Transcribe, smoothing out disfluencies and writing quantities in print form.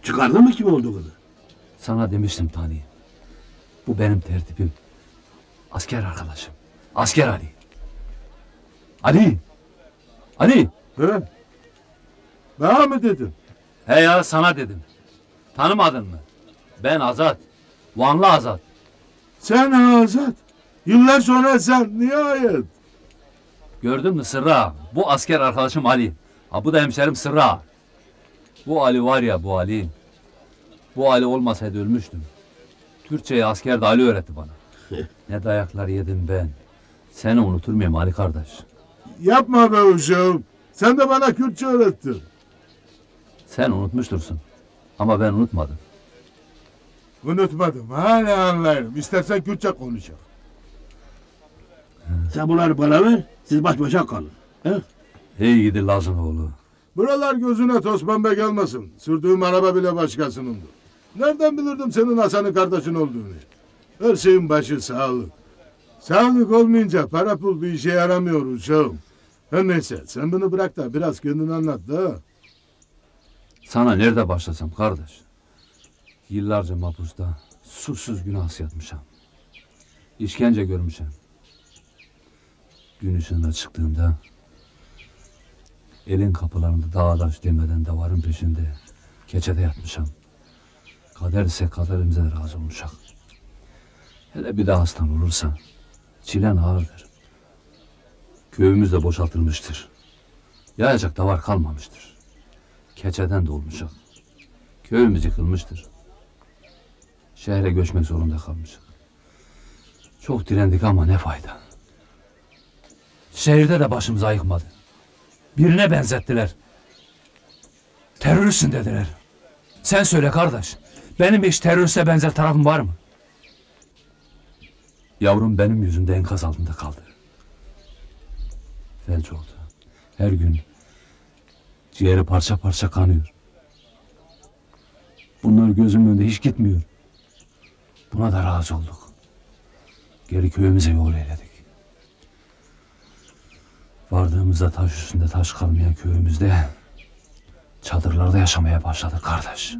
Çıkardın mı kim olduğunu? Sana demiştim Tani. Bu benim tertibim. Asker arkadaşım. Asker Ali. Ali! Ali! He? Bana mı dedin? He ya, sana dedim. Tanımadın mı? Ben Azat. Vanlı Azat. Sen Azat. Yıllar sonra sen nihayet. Gördün mü Sırra? Bu asker arkadaşım Ali. Ha, bu da hemşerim Sırra. Bu Ali var ya, bu Ali. Bu Ali olmasaydı ölmüştüm. Türkçeyi asker de Ali öğretti bana. Ne dayaklar yedim ben. Seni unutur muyum Ali kardeş? Yapma be uşağım. Sen de bana Kürtçe öğrettin. Sen unutmuştursun. Ama ben unutmadım. Unutmadım. Hala anlarım. İstersen Kürtçe konuşalım. Sen bunları bana ver, siz baş başa kalın. He? Hey gidi Lazınoğlu. Buralar gözüne toz pembe gelmesin. Sürdüğüm araba bile başkasınındı. Nereden bilirdim senin Hasan'ın kardeşin olduğunu? Her şeyin başı sağlık. Sağlık olmayınca para pul bir işe yaramıyor uşağım. Her neyse sen bunu bırak da biraz kendini anlat da. Sana nerede başlasam kardeş? Yıllarca mahpusta suçsuz günahsız yatmışam. İşkence görmüşüm. Gün ışığına çıktığımda elin kapılarında dağdaş demeden davarın peşinde keçede yatmışam. Kader ise kaderimize de razı olmuşak. Hele bir daha hastan olursa çilen ağırdır. Köyümüz de boşaltılmıştır. Yayacak davar kalmamıştır. Keçeden de olmuşak. Köyümüz yıkılmıştır. Şehre göçmek zorunda kalmışak. Çok direndik ama ne fayda. Şehirde de başımız ayıkmadı. Birine benzettiler. Teröristsin dediler. Sen söyle kardeş. Benim hiç teröriste benzer tarafım var mı? Yavrum benim yüzümde enkaz altında kaldı. Felç oldu. Her gün ciğeri parça parça kanıyor. Bunlar gözümün önünde hiç gitmiyor. Buna da razı olduk. Geri köyümüze yol eyledik. Vardığımızda taş üstünde taş kalmayan köyümüzde çadırlarda yaşamaya başladık kardeş.